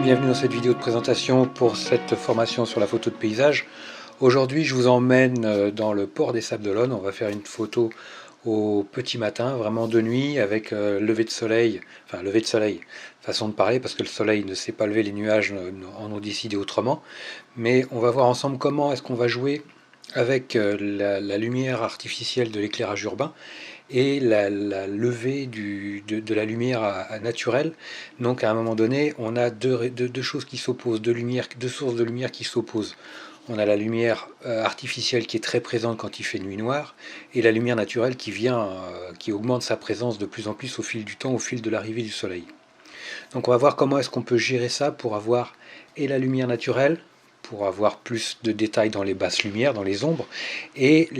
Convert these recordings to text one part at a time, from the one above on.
bienvenue dans cette vidéo de présentation pour cette formation sur la photo de paysage. Aujourd'hui je vous emmène dans le port des Sables d'Olonne. On va faire une photo au petit matin, vraiment de nuit, avec lever de soleil, enfin lever de soleil, façon de parler, parce que le soleil ne s'est pas levé, les nuages en ont décidé autrement. Mais on va voir ensemble comment est-ce qu'on va jouer avec la lumière artificielle de l'éclairage urbain et la levée de la lumière naturelle. Donc à un moment donné, on a deux choses qui s'opposent, deux sources de lumière qui s'opposent. On a la lumière artificielle qui est très présente quand il fait nuit noire, et la lumière naturelle qui vient, qui augmente sa présence de plus en plus au fil du temps, au fil de l'arrivée du soleil. Donc on va voir comment est-ce qu'on peut gérer ça pour avoir et la lumière naturelle, pour avoir plus de détails dans les basses lumières, dans les ombres, et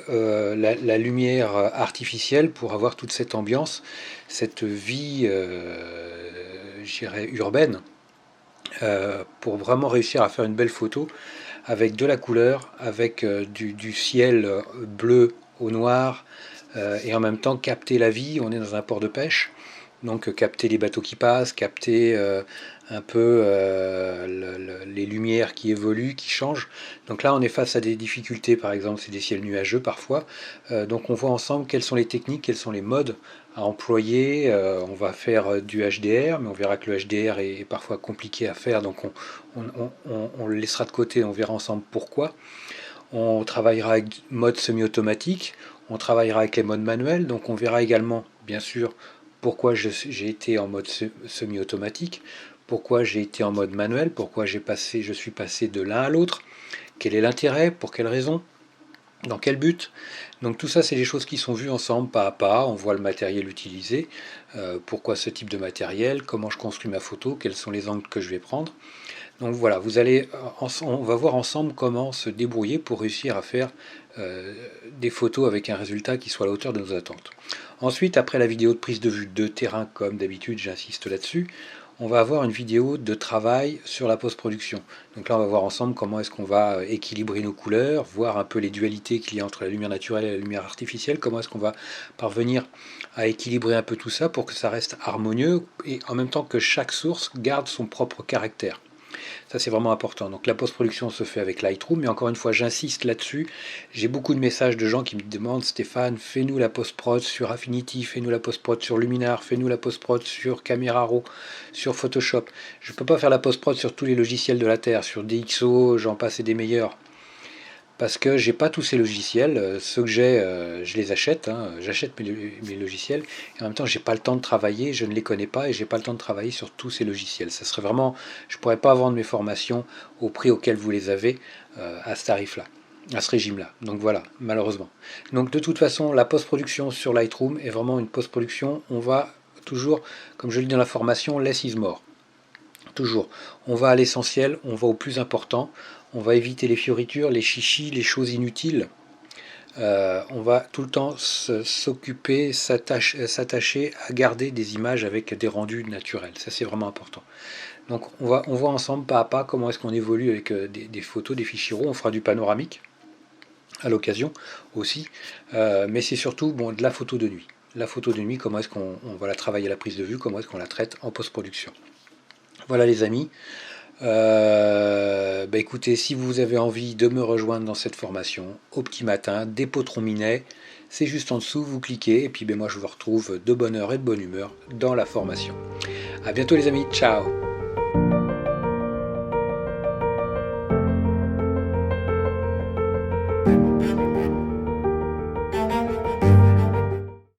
la lumière artificielle pour avoir toute cette ambiance, cette vie, je dirais, urbaine, pour vraiment réussir à faire une belle photo avec de la couleur, avec du ciel bleu au noir, et en même temps capter la vie. On est dans un port de pêche, donc capter les bateaux qui passent, capter un peu les lumières qui évoluent, qui changent. Donc là on est face à des difficultés, par exemple c'est des ciels nuageux parfois, donc on voit ensemble quelles sont les techniques, quels sont les modes à employer. On va faire du HDR, mais on verra que le HDR est parfois compliqué à faire, donc on le laissera de côté, on verra ensemble pourquoi. On travaillera avec mode semi-automatique, on travaillera avec les modes manuels, donc on verra également, bien sûr, pourquoi j'ai été en mode semi-automatique, pourquoi j'ai été en mode manuel, pourquoi je suis passé de l'un à l'autre, quel est l'intérêt, pour quelle raison, dans quel but. Donc tout ça, c'est des choses qui sont vues ensemble, pas à pas. On voit le matériel utilisé, pourquoi ce type de matériel, comment je construis ma photo, quels sont les angles que je vais prendre. Donc voilà, on va voir ensemble comment se débrouiller pour réussir à faire des photos avec un résultat qui soit à la hauteur de nos attentes. Ensuite, après la vidéo de prise de vue de terrain, comme d'habitude, j'insiste là-dessus, on va avoir une vidéo de travail sur la post-production. Donc là, on va voir ensemble comment est-ce qu'on va équilibrer nos couleurs, voir un peu les dualités qu'il y a entre la lumière naturelle et la lumière artificielle, comment est-ce qu'on va parvenir à équilibrer un peu tout ça pour que ça reste harmonieux et en même temps que chaque source garde son propre caractère. Ça, c'est vraiment important. Donc la post-production se fait avec Lightroom, mais encore une fois, j'insiste là-dessus. J'ai beaucoup de messages de gens qui me demandent: Stéphane, fais-nous la post-prod sur Affinity, fais-nous la post-prod sur Luminar, fais-nous la post-prod sur Camera Raw, sur Photoshop. Je ne peux pas faire la post-prod sur tous les logiciels de la Terre, sur DxO, j'en passe et des meilleurs. Parce que j'ai pas tous ces logiciels, ceux que j'ai, je les achète, hein, j'achète mes logiciels, et en même temps j'ai pas le temps de travailler, je ne les connais pas, et j'ai pas le temps de travailler sur tous ces logiciels. Ça serait vraiment, je pourrais pas vendre mes formations au prix auquel vous les avez, à ce tarif-là, à ce régime-là. Donc voilà, malheureusement. Donc de toute façon, la post-production sur Lightroom est vraiment une post-production, on va toujours, comme je le dis dans la formation, less is more. Toujours. On va à l'essentiel, on va au plus important, on va éviter les fioritures, les chichis, les choses inutiles. On va tout le temps s'occuper, s'attacher à garder des images avec des rendus naturels. Ça, c'est vraiment important. Donc on voit ensemble pas à pas comment est-ce qu'on évolue avec des photos, des fichiers RAW. On fera du panoramique à l'occasion aussi. Mais c'est surtout de la photo de nuit. La photo de nuit, comment est-ce qu'on va la travailler à la prise de vue, comment est-ce qu'on la traite en post-production. Voilà les amis. Écoutez, si vous avez envie de me rejoindre dans cette formation au petit matin, dépôt Trominet, c'est juste en dessous, vous cliquez, et puis moi je vous retrouve de bonne heure et de bonne humeur dans la formation. A bientôt les amis, ciao.